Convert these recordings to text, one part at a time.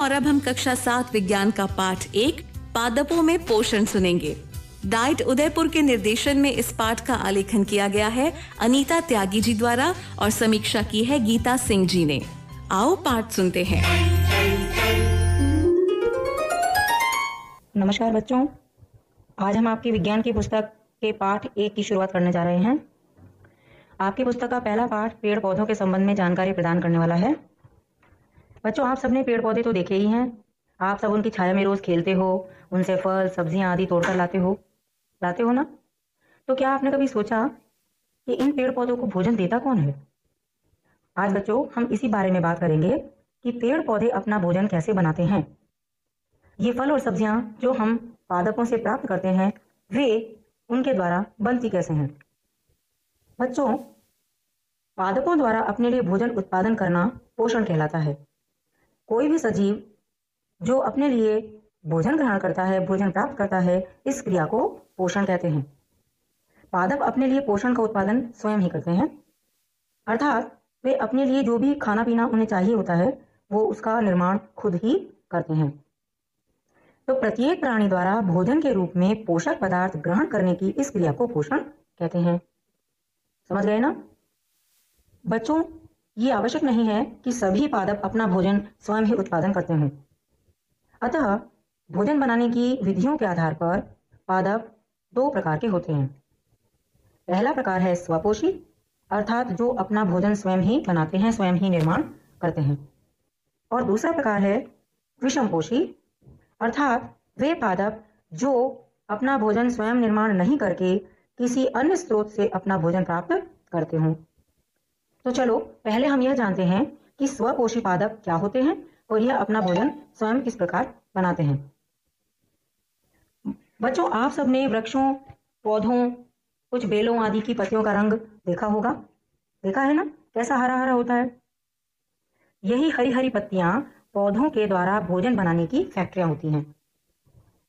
और अब हम कक्षा 7 विज्ञान का पाठ 1 पादपों में पोषण सुनेंगे। डाइट उदयपुर के निर्देशन में इस पाठ का आलेखन किया गया है अनीता त्यागी जी द्वारा और समीक्षा की है गीता सिंह जी ने। आओ पाठ सुनते हैं। नमस्कार बच्चों, आज हम आपकी विज्ञान की पुस्तक के पाठ 1 की शुरुआत करने जा रहे हैं। आपकी पुस्तक का पहला पाठ पेड़ पौधों के संबंध में जानकारी प्रदान करने वाला है। बच्चों, आप सबने पेड़ पौधे तो देखे ही हैं। आप सब उनकी छाया में रोज खेलते हो, उनसे फल सब्जियां आदि तोड़कर लाते हो ना। तो क्या आपने कभी सोचा कि इन पेड़ पौधों को भोजन देता कौन है? आज बच्चों हम इसी बारे में बात करेंगे कि पेड़ पौधे अपना भोजन कैसे बनाते हैं। ये फल और सब्जियां जो हम पादपों से प्राप्त करते हैं वे उनके द्वारा बनती कैसे हैं। बच्चों, पादपों द्वारा अपने लिए भोजन उत्पादन करना पोषण कहलाता है। कोई भी सजीव जो अपने लिए भोजन ग्रहण करता है, भोजन प्राप्त करता है, इस क्रिया को पोषण कहते हैं। पादप अपने लिए पोषण का उत्पादन स्वयं ही करते हैं, अर्थात वे अपने लिए जो भी खाना पीना उन्हें चाहिए होता है वो उसका निर्माण खुद ही करते हैं। तो प्रत्येक प्राणी द्वारा भोजन के रूप में पोषक पदार्थ ग्रहण करने की इस क्रिया को पोषण कहते हैं। समझ गए ना बच्चों? ये आवश्यक नहीं है कि सभी पादप अपना भोजन स्वयं ही उत्पादन करते हों। अतः भोजन बनाने की विधियों के आधार पर पादप 2 प्रकार के होते हैं। पहला प्रकार है स्वपोषी, अर्थात जो अपना भोजन स्वयं ही बनाते हैं, स्वयं ही निर्माण करते हैं। और दूसरा प्रकार है विषमपोषी, अर्थात वे पादप जो अपना भोजन स्वयं निर्माण नहीं करके किसी अन्य स्रोत से अपना भोजन प्राप्त करते हों। तो चलो पहले हम यह जानते हैं कि स्वपोषी पादप क्या होते हैं और यह अपना भोजन स्वयं किस प्रकार बनाते हैं। बच्चों, आप सबने वृक्षों, पौधों, कुछ बेलों आदि की पत्तियों का रंग देखा होगा। देखा है ना, कैसा हरा हरा होता है। यही हरी हरी पत्तियां पौधों के द्वारा भोजन बनाने की फैक्ट्रियां होती हैं।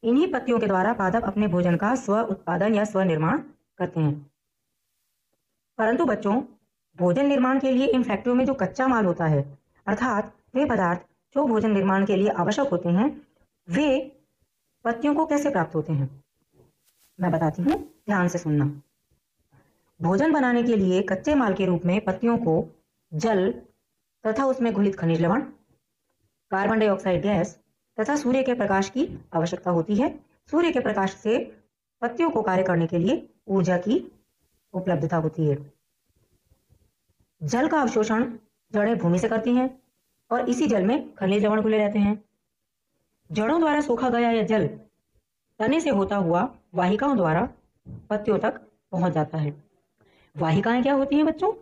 इन्हीं पत्तियों के द्वारा पादप अपने भोजन का स्व उत्पादन या स्व निर्माण करते हैं। परंतु बच्चों, भोजन निर्माण के लिए इन फैक्ट्रियों में जो कच्चा माल होता है, अर्थात वे पदार्थ जो भोजन निर्माण के लिए आवश्यक होते हैं, वे पत्तियों को कैसे प्राप्त होते हैं मैं बताती हूँ, ध्यान से सुनना। भोजन बनाने के लिए कच्चे माल के रूप में पत्तियों को जल तथा उसमें घुलित खनिज लवण, कार्बन डाइऑक्साइड गैस तथा सूर्य के प्रकाश की आवश्यकता होती है। सूर्य के प्रकाश से पत्तियों को कार्य करने के लिए ऊर्जा की उपलब्धता होती है। जल का अवशोषण जड़ें भूमि से करती हैं और इसी जल में खनिज लवण घुले रहते हैं। जड़ों द्वारा सोखा गया यह जल तने से होता हुआ वाहिकाओं द्वारा पत्तियों तक पहुंच जाता है। वाहिकाएं क्या होती हैं बच्चों?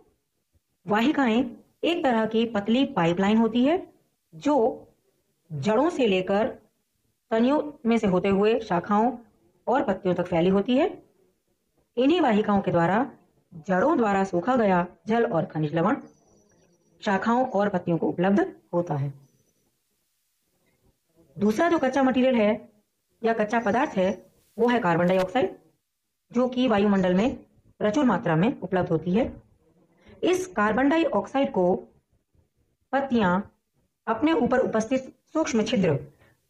वाहिकाएं एक तरह की पतली पाइपलाइन होती है जो जड़ों से लेकर तनियों में से होते हुए शाखाओं और पत्तियों तक फैली होती है। इन्हीं वाहिकाओं के द्वारा जड़ों द्वारा सोखा गया जल और खनिज लवण शाखाओं और पत्तियों को उपलब्ध होता है। दूसरा जो कच्चा मटेरियल है या कच्चा पदार्थ है वो है कार्बन डाइऑक्साइड, जो कि वायुमंडल में प्रचुर मात्रा में उपलब्ध होती है। इस कार्बन डाइऑक्साइड को पत्तियां अपने ऊपर उपस्थित सूक्ष्म छिद्र,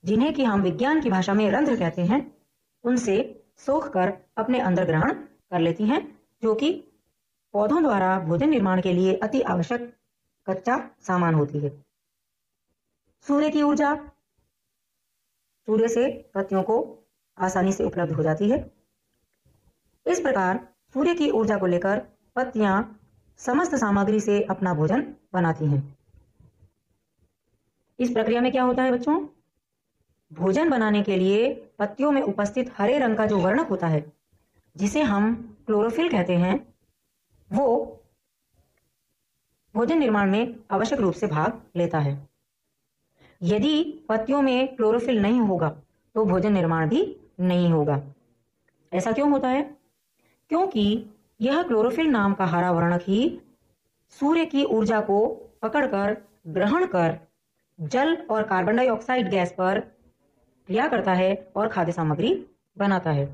जिन्हें कि हम विज्ञान की भाषा में रंध्र कहते हैं, उनसे सोख कर अपने अंदर ग्रहण कर लेती हैं, जो कि पौधों द्वारा भोजन निर्माण के लिए अति आवश्यक कच्चा सामान होती है। सूर्य की ऊर्जा सूर्य से पत्तियों को आसानी से उपलब्ध हो जाती है। इस प्रकार सूर्य की ऊर्जा को लेकर पत्तियां समस्त सामग्री से अपना भोजन बनाती हैं। इस प्रक्रिया में क्या होता है बच्चों? भोजन बनाने के लिए पत्तियों में उपस्थित हरे रंग का जो वर्णक होता है, जिसे हम क्लोरोफिल कहते हैं, वो भोजन निर्माण में आवश्यक रूप से भाग लेता है। यदि पत्तियों में क्लोरोफिल नहीं होगा तो भोजन निर्माण भी नहीं होगा। ऐसा क्यों होता है? क्योंकि यह क्लोरोफिल नाम का हरा वर्णक ही सूर्य की ऊर्जा को पकड़कर ग्रहण कर जल और कार्बन डाइऑक्साइड गैस पर क्रिया करता है और खाद्य सामग्री बनाता है।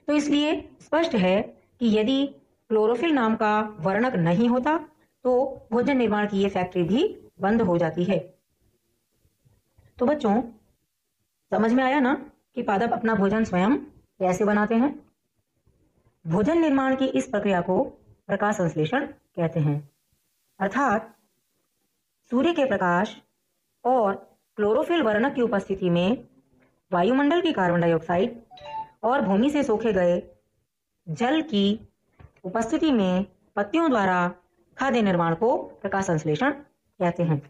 तो इसलिए स्पष्ट है कि यदि क्लोरोफिल नाम का वर्णक नहीं होता तो भोजन निर्माण की ये फैक्ट्री भी बंद हो जाती है। तो बच्चों, समझ में आया ना कि पादप अपना भोजन स्वयं कैसे बनाते हैं। भोजन निर्माण की इस प्रक्रिया को प्रकाश संश्लेषण कहते हैं, अर्थात सूर्य के प्रकाश और क्लोरोफिल वर्णक की उपस्थिति में वायुमंडल की कार्बन डाइऑक्साइड और भूमि से सोखे गए जल की उपस्थिति में पत्तियों द्वारा खाद्य निर्माण को प्रकाश संश्लेषण कहते हैं।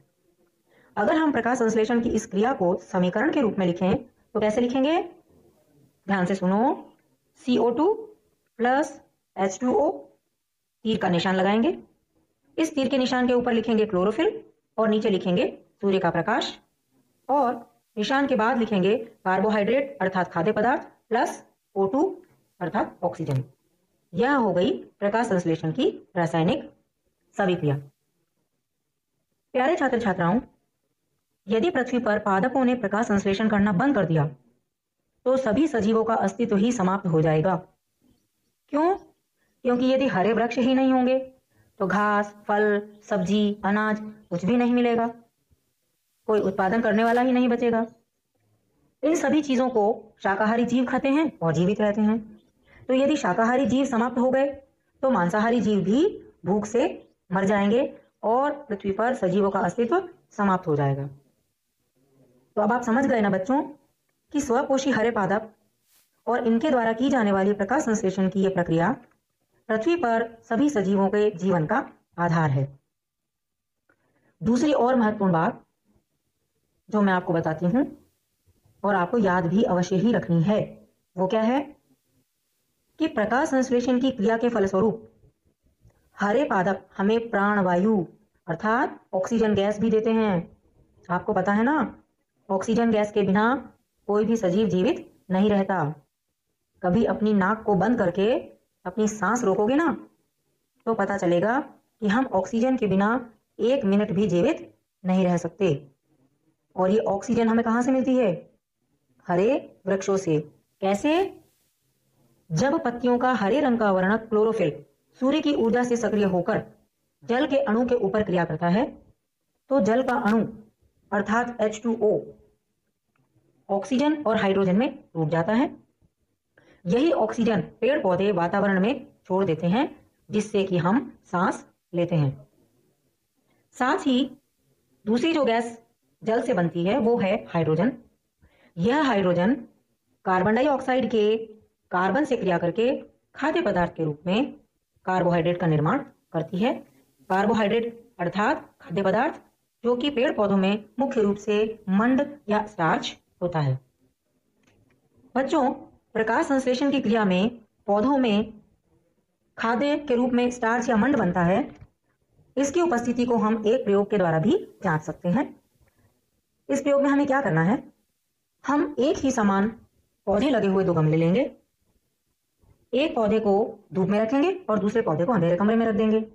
अगर हम प्रकाश संश्लेषण की इस क्रिया को समीकरण के रूप में लिखें तो कैसे लिखेंगे? ध्यान से सुनो। CO2 प्लस H2O, तीर का निशान लगाएंगे। इस तीर के निशान के ऊपर लिखेंगे क्लोरोफिल और नीचे लिखेंगे सूर्य का प्रकाश, और निशान के बाद लिखेंगे कार्बोहाइड्रेट अर्थात खाद्य पदार्थ प्लस O2 अर्थात ऑक्सीजन। यह हो गई प्रकाश संश्लेषण की रासायनिक सभी-क्रिया। प्यारे छात्र छात्राओं, यदि पृथ्वी पर पादपों ने प्रकाश संश्लेषण करना बंद कर दिया तो सभी सजीवों का अस्तित्व ही समाप्त हो जाएगा। क्यों? क्योंकि यदि हरे वृक्ष ही नहीं होंगे तो घास, फल, सब्जी, अनाज कुछ भी नहीं मिलेगा, कोई उत्पादन करने वाला ही नहीं बचेगा। इन सभी चीजों को शाकाहारी जीव खाते हैं और जीवित रहते हैं। तो यदि शाकाहारी जीव समाप्त हो गए तो मांसाहारी जीव भी भूख से मर जाएंगे और पृथ्वी पर सजीवों का अस्तित्व समाप्त हो जाएगा। तो अब आप समझ गए ना बच्चों कि स्वपोषी हरे पादप और इनके द्वारा की जाने वाली प्रकाश संश्लेषण की यह प्रक्रिया पृथ्वी पर सभी सजीवों के जीवन का आधार है। दूसरी और महत्वपूर्ण बात जो मैं आपको बताती हूं और आपको याद भी अवश्य ही रखनी है, वो क्या है कि प्रकाश संश्लेषण की क्रिया के फलस्वरूप हरे पादप हमें प्राणवायु अर्थात ऑक्सीजन गैस भी देते हैं। आपको पता है ना, ऑक्सीजन गैस के बिना कोई भी सजीव जीवित नहीं रहता। कभी अपनी नाक को बंद करके अपनी सांस रोकोगे ना तो पता चलेगा कि हम ऑक्सीजन के बिना 1 मिनट भी जीवित नहीं रह सकते। और ये ऑक्सीजन हमें कहां से मिलती है? हरे वृक्षों से। कैसे? जब पत्तियों का हरे रंग का वर्णक क्लोरोफिल सूर्य की ऊर्जा से सक्रिय होकर जल के अणु के ऊपर क्रिया करता है तो जल का अणु अर्थात H2O ऑक्सीजन और हाइड्रोजन में टूट जाता है। यही ऑक्सीजन पेड़ पौधे वातावरण में छोड़ देते हैं जिससे कि हम सांस लेते हैं। साथ ही दूसरी जो गैस जल से बनती है वो है हाइड्रोजन। यह हाइड्रोजन कार्बन डाइऑक्साइड के कार्बन से क्रिया करके खाद्य पदार्थ के रूप में कार्बोहाइड्रेट का निर्माण करती है। कार्बोहाइड्रेट अर्थात खाद्य पदार्थ जो कि पेड़ पौधों में मुख्य रूप से मंड या स्टार्च होता है। बच्चों, प्रकाश संश्लेषण की क्रिया में पौधों में खाद्य के रूप में स्टार्च या मंड बनता है। इसकी उपस्थिति को हम एक प्रयोग के द्वारा भी जांच सकते हैं। इस प्रयोग में हमें क्या करना है? हम एक ही समान पौधे लगे हुए 2 गमले लेंगे। एक पौधे को धूप में रखेंगे और दूसरे पौधे को अंधेरे कमरे में रख देंगे।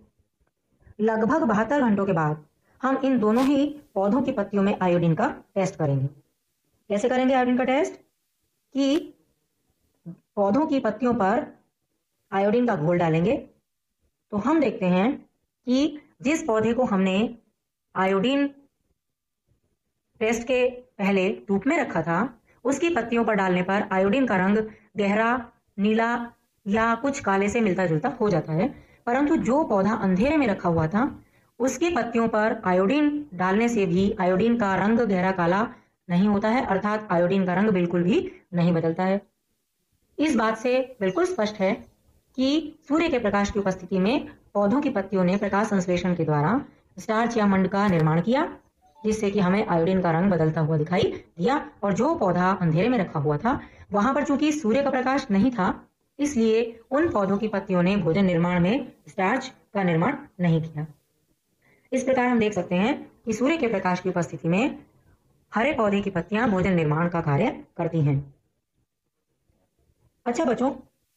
लगभग 72 घंटों के बाद हम इन दोनों ही पौधों की पत्तियों में आयोडीन का टेस्ट करेंगे। कैसे करेंगे आयोडीन का टेस्ट? कि पौधों की पत्तियों पर आयोडीन का घोल डालेंगे तो हम देखते हैं कि जिस पौधे को हमने आयोडीन टेस्ट के पहले धूप में रखा था उसकी पत्तियों पर डालने पर आयोडीन का रंग गहरा नीला या कुछ काले से मिलता जुलता हो जाता है, परंतु जो पौधा अंधेरे में रखा हुआ था उसकी पत्तियों पर आयोडीन डालने से भी आयोडीन का रंग गहरा काला नहीं होता है, अर्थात आयोडीन का रंग बिल्कुल भी नहीं बदलता है। इस बात से बिल्कुल स्पष्ट है कि सूर्य के प्रकाश की उपस्थिति में पौधों की पत्तियों ने प्रकाश संश्लेषण के द्वारा स्टार्च या मंड का निर्माण किया जिससे कि हमें आयोडीन का रंग बदलता हुआ दिखाई दिया। और जो पौधा अंधेरे में रखा हुआ था वहां पर चूंकि सूर्य का प्रकाश नहीं था इसलिए उन पौधों की पत्तियों ने भोजन निर्माण में स्टार्च का निर्माण नहीं किया। इस प्रकार हम देख सकते हैं कि सूर्य के प्रकाश की उपस्थिति में हरे पौधे की पत्तियां भोजन निर्माण का कार्य करती हैं। अच्छा बच्चों,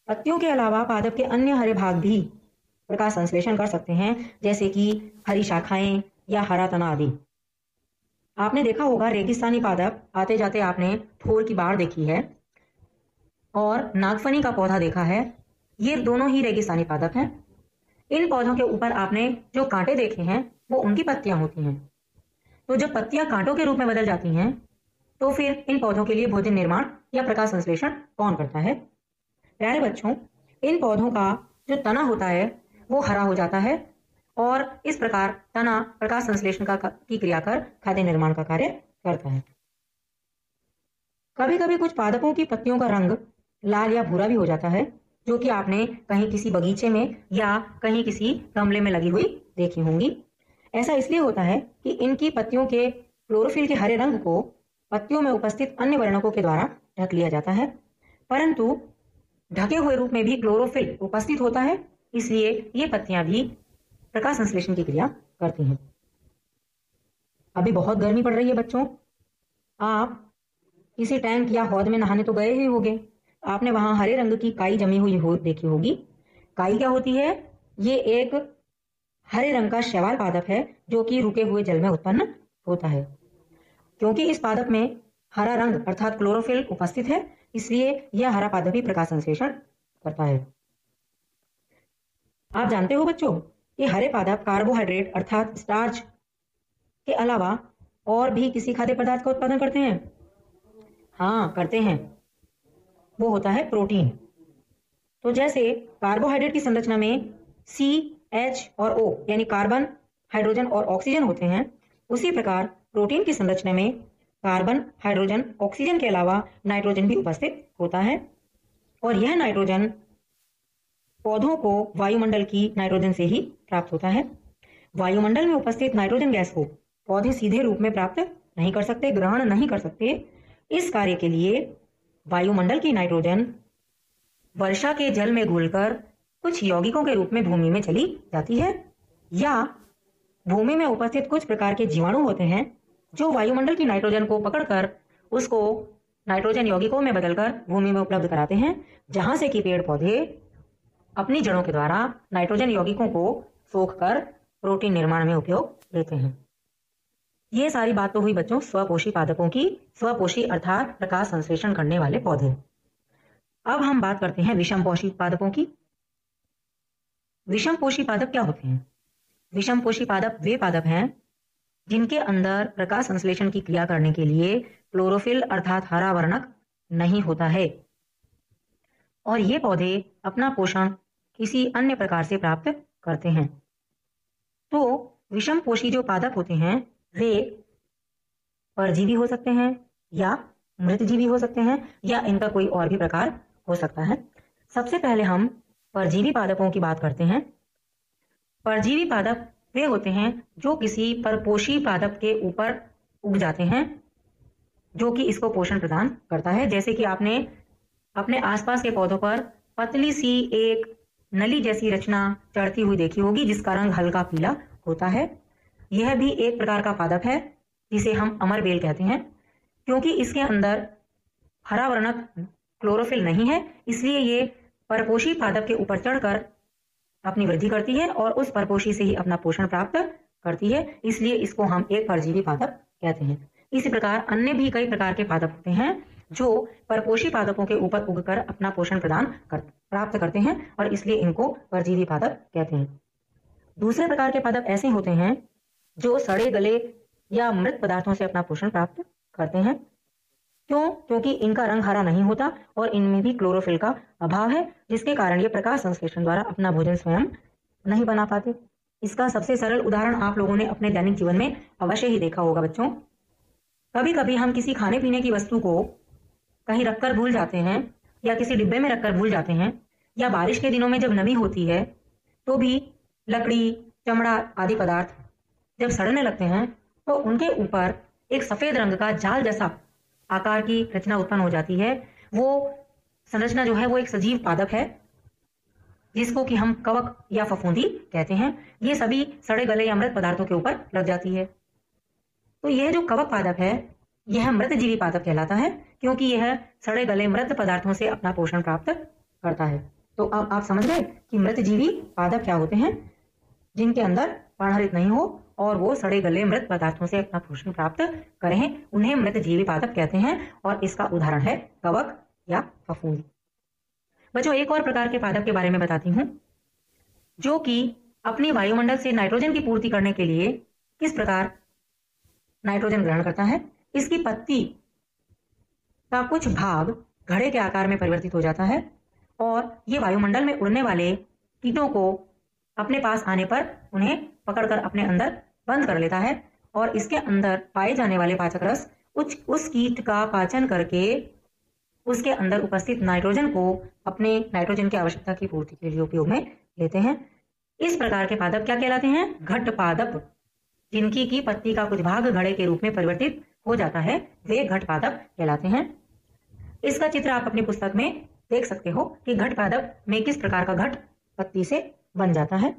पत्तियों के अलावा पादप के अन्य हरे भाग भी प्रकाश संश्लेषण कर सकते हैं, जैसे कि हरी शाखाएं या हरा तना आदि। आपने देखा होगा रेगिस्तानी पादप आते जाते आपने ठोर की बाढ़ देखी है और नागफनी का पौधा देखा है। ये दोनों ही रेगिस्तानी पादप हैं। इन पौधों के ऊपर आपने जो कांटे देखे हैं वो उनकी पत्तियां होती हैं। तो जब पत्तियां कांटों के रूप में बदल जाती हैं तो फिर इन पौधों के लिए भोजन निर्माण या प्रकाश संश्लेषण कौन करता है? प्यारे बच्चों, इन पौधों का जो तना होता है वो हरा हो जाता है और इस प्रकार तना प्रकाश संश्लेषण की क्रिया कर खाद्य निर्माण का कार्य करता है। कभी कभी कुछ पादपों की पत्तियों का रंग लाल या भूरा भी हो जाता है, जो कि आपने कहीं किसी बगीचे में या कहीं किसी गमले में लगी हुई देखी होंगी। ऐसा इसलिए होता है कि इनकी पत्तियों के क्लोरोफिल के हरे रंग को पत्तियों में उपस्थित अन्य वर्णकों के द्वारा ढक लिया जाता है, परंतु ढके हुए रूप में भी क्लोरोफिल उपस्थित होता है, इसलिए ये पत्तियां भी प्रकाश संश्लेषण की क्रिया करती हैं। अभी बहुत गर्मी पड़ रही है बच्चों, आप किसी टैंक या हौद में नहाने तो गए ही होंगे। आपने वहां हरे रंग की काई जमी हुई देखी होगी। काई क्या होती है? ये एक हरे रंग का शैवाल पादप है जो कि रुके हुए जल में उत्पन्न होता है। क्योंकि इस पादप में हरा रंग अर्थात क्लोरोफिल उपस्थित है, इसलिए यह हरा पादप ही प्रकाश संश्लेषण करता है। आप जानते हो बच्चों, ये हरे पादप कार्बोहाइड्रेट अर्थात स्टार्च के अलावा और भी किसी खाद्य पदार्थ का उत्पादन करते हैं? हाँ, करते हैं। वो होता है प्रोटीन। तो जैसे कार्बोहाइड्रेट की संरचना में सी, एच और ओ यानी कार्बन, हाइड्रोजन और ऑक्सीजन होते हैं, उसी प्रकार प्रोटीन की संरचना में कार्बन, हाइड्रोजन, ऑक्सीजन के अलावा नाइट्रोजन भी उपस्थित होता है और यह नाइट्रोजन पौधों को वायुमंडल की नाइट्रोजन से ही प्राप्त होता है। वायुमंडल में उपस्थित नाइट्रोजन गैस को पौधे सीधे रूप में प्राप्त नहीं कर सकते, ग्रहण नहीं कर सकते। इस कार्य के लिए वायुमंडल की नाइट्रोजन वर्षा के जल में घुलकर कुछ यौगिकों के रूप में भूमि में चली जाती है, या भूमि में उपस्थित कुछ प्रकार के जीवाणु होते हैं जो वायुमंडल की नाइट्रोजन को पकड़कर उसको नाइट्रोजन यौगिकों में बदलकर भूमि में उपलब्ध कराते हैं, जहां से कि पेड़ पौधे अपनी जड़ों के द्वारा नाइट्रोजन यौगिकों को सोखकर प्रोटीन निर्माण में उपयोग लेते हैं। ये सारी बात तो हुई बच्चों स्वपोषी पादपों की। स्वपोषी अर्थात प्रकाश संश्लेषण करने वाले पौधे। अब हम बात करते हैं विषमपोषी पादपों की। विषमपोषी पादप क्या होते हैं? विषमपोषी पादप वे पादप हैं जिनके अंदर प्रकाश संश्लेषण की क्रिया करने के लिए क्लोरोफिल अर्थात हरा वर्णक नहीं होता है और ये पौधे अपना पोषण किसी अन्य प्रकार से प्राप्त करते हैं। तो विषमपोषी जो पादप होते हैं वे परजीवी हो सकते हैं या मृतजीवी हो सकते हैं या इनका कोई और भी प्रकार हो सकता है। सबसे पहले हम परजीवी पादपों की बात करते हैं। परजीवी पादप वे होते हैं जो किसी परपोषी पादप के ऊपर उग जाते हैं, जो कि इसको पोषण प्रदान करता है। जैसे कि आपने अपने आसपास के पौधों पर पतली सी एक नली जैसी रचना चढ़ती हुई देखी होगी जिसका रंग हल्का पीला होता है। यह भी एक प्रकार का पादप है जिसे हम अमरबेल कहते हैं। क्योंकि इसके अंदर हरा वर्णक क्लोरोफिल नहीं है, इसलिए ये परपोषी पादप के ऊपर चढ़कर अपनी वृद्धि करती है और उस परपोषी से ही अपना पोषण प्राप्त करती है, इसलिए इसको हम एक परजीवी पादप कहते हैं। इसी प्रकार अन्य भी कई प्रकार के पादप होते हैं जो परपोषी पादपों के ऊपर उगकर अपना पोषण प्राप्त करते हैं और इसलिए इनको परजीवी पादप कहते हैं। दूसरे प्रकार के पादप ऐसे होते हैं जो सड़े गले या मृत पदार्थों से अपना पोषण प्राप्त करते हैं। क्यों? क्योंकि इनका रंग हरा नहीं होता और इनमें भी क्लोरोफिल का अभाव है, जिसके कारण ये प्रकाश संश्लेषण द्वारा अपना भोजन स्वयं नहीं बना पाते। इसका सबसे सरल उदाहरण आप लोगों ने अपने दैनिक जीवन में अवश्य ही देखा होगा बच्चों। कभी कभी हम किसी खाने पीने की वस्तु को कहीं रखकर भूल जाते हैं या किसी डिब्बे में रखकर भूल जाते हैं, या बारिश के दिनों में जब नमी होती है तो भी लकड़ी, चमड़ा आदि पदार्थ जब सड़ने लगते हैं तो उनके ऊपर एक सफेद रंग का जाल जैसा आकार की रचना उत्पन्न हो जाती है। वो संरचना जो है वो एक सजीव पादप है जिसको कि हम कवक या फफूंदी कहते हैं। ये सभी सड़े गले या मृत पदार्थों के ऊपर लग जाती है। तो यह जो कवक पादप है यह मृतजीवी पादप कहलाता है, क्योंकि यह सड़े गले मृत पदार्थों से अपना पोषण प्राप्त करता है। तो अब आप समझ गए कि मृतजीवी पादप क्या होते हैं, जिनके अंदर पर्णहरित नहीं हो और वो सड़े गले मृत पदार्थों से अपना पोषण प्राप्त करें, उन्हें मृतजीवी पादप कहते हैं। और इसका उदाहरण है कवक या फफूंदी। बच्चों एक और प्रकार के पादप के बारे में बताती हूँ, जो कि अपनी वायुमंडल से नाइट्रोजन की पूर्ति करने के लिए किस प्रकार नाइट्रोजन ग्रहण करता है। इसकी पत्ती का कुछ भाग घड़े के आकार में परिवर्तित हो जाता है और ये वायुमंडल में उड़ने वाले कीटों को अपने पास आने पर उन्हें पकड़कर अपने अंदर बंद कर लेता है और इसके अंदर पाए जाने वाले पाचक रस उस कीट का पाचन करके उसके अंदर उपस्थित नाइट्रोजन को अपने नाइट्रोजन की आवश्यकता की पूर्ति के लिए उपयोग में लेते हैं। इस प्रकार के पादप क्या कहलाते हैं? घट पादप। जिनकी की पत्ती का कुछ भाग घड़े के रूप में परिवर्तित हो जाता है, वे घट पादप कहलाते हैं। इसका चित्र आप अपनी पुस्तक में देख सकते हो कि घट पादप में किस प्रकार का घट पत्ती से बन जाता है।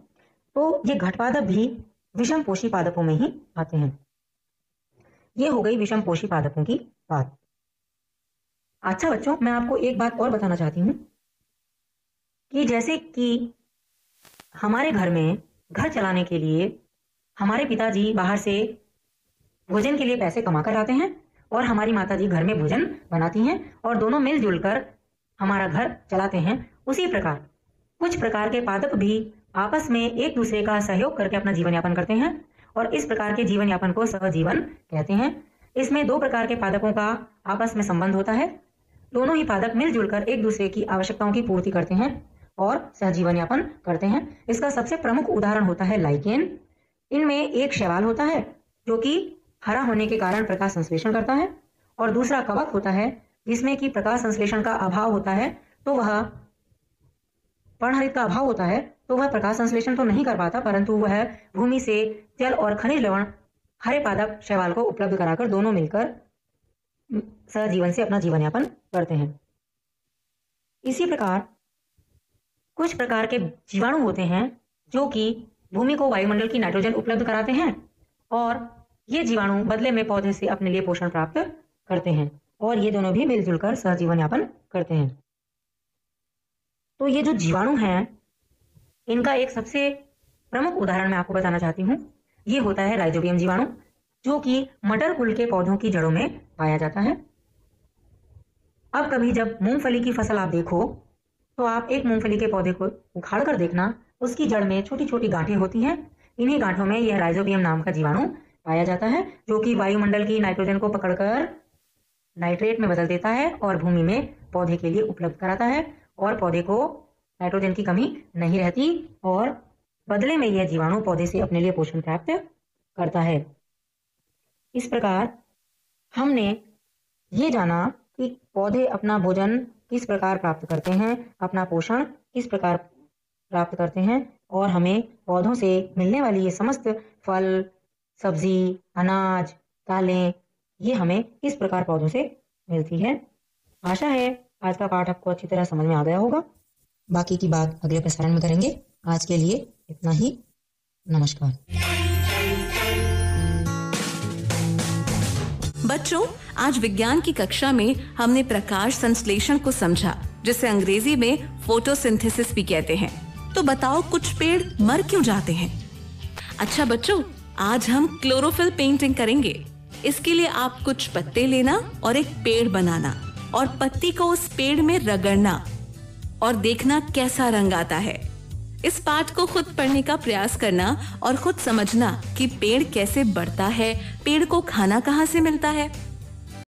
तो ये घट पादप भी विषम पोषी पादपों में ही आते हैं। ये हो गई विषम पोषी पादपों की बात। अच्छा बच्चों, मैं आपको एक बात और बताना चाहती हूँ कि जैसे कि हमारे घर में घर चलाने के लिए हमारे पिताजी बाहर से भोजन के लिए पैसे कमा कर लाते हैं और हमारी माताजी घर में भोजन बनाती हैं और दोनों मिलजुल कर हमारा घर चलाते हैं, उसी प्रकार कुछ प्रकार के पादप भी आपस में एक दूसरे का सहयोग करके अपना जीवन यापन करते हैं और इस प्रकार के जीवन यापन को सहजीवन कहते हैं। इसमें दो प्रकार के पादपों का आपस में संबंध होता है। दोनों ही पादप मिलजुल कर एक दूसरे की आवश्यकताओं की पूर्ति करते हैं और सहजीवन यापन करते हैं। इसका सबसे प्रमुख उदाहरण होता है लाइकेन। इनमें एक शैवाल होता है जो कि हरा होने के कारण प्रकाश संश्लेषण करता है और दूसरा कवक होता है जिसमें कि प्रकाश संश्लेषण का अभाव होता है, तो वह पर्णहरित का अभाव होता है, तो वह प्रकाश संश्लेषण तो नहीं कर पाता, परंतु वह भूमि से जल और खनिज लवण हरे पादप शैवाल को उपलब्ध कराकर दोनों मिलकर सहजीवन से अपना जीवन यापन करते हैं। इसी प्रकार कुछ प्रकार के जीवाणु होते हैं जो कि भूमि को वायुमंडल की नाइट्रोजन उपलब्ध कराते हैं और ये जीवाणु बदले में पौधे से अपने लिए पोषण प्राप्त करते हैं और ये दोनों भी मिलजुल कर सहजीवन यापन करते हैं। तो ये जो जीवाणु हैं, इनका एक सबसे प्रमुख उदाहरण मैं आपको बताना चाहती हूँ। ये होता है राइजोबियम जीवाणु, जो कि मटर कुल के पौधों की जड़ों में पाया जाता है। अब कभी जब मूंगफली की फसल आप देखो तो आप एक मूंगफली के पौधे को उखाड़ कर देखना, उसकी जड़ में छोटी छोटी गांठें होती हैं। इन्हीं गांठों में यह राइजोबियम नाम का जीवाणु पाया जाता है, जो कि वायुमंडल की नाइट्रोजन को पकड़कर नाइट्रेट में बदल देता है और भूमि में पौधे के लिए उपलब्ध कराता है और पौधे को नाइट्रोजन की कमी नहीं रहती और बदले में यह जीवाणु पौधे से अपने लिए पोषण प्राप्त करता है। इस प्रकार हमने ये जाना कि पौधे अपना भोजन किस प्रकार प्राप्त करते हैं, अपना पोषण किस प्रकार प्राप्त करते हैं और हमें पौधों से मिलने वाली ये समस्त फल, सब्जी, अनाज, दालें, ये हमें किस प्रकार पौधों से मिलती है। आशा है आज का पाठ आपको अच्छी तरह समझ में आ गया होगा। बाकी की बात अगले प्रसारण में करेंगे। आज के लिए इतना ही। नमस्कार। बच्चों, आज विज्ञान की कक्षा में हमने प्रकाश संश्लेषण को समझा, जिसे अंग्रेजी में फोटोसिंथेसिस भी कहते हैं। तो बताओ, कुछ पेड़ मर क्यों जाते हैं? अच्छा बच्चों, आज हम क्लोरोफिल पेंटिंग करेंगे। इसके लिए आप कुछ पत्ते लेना और एक पेड़ बनाना और पत्ती को उस पेड़ में रगड़ना और देखना कैसा रंग आता है। इस पाठ को खुद पढ़ने का प्रयास करना और खुद समझना कि पेड़ कैसे बढ़ता है, पेड़ को खाना कहाँ से मिलता है।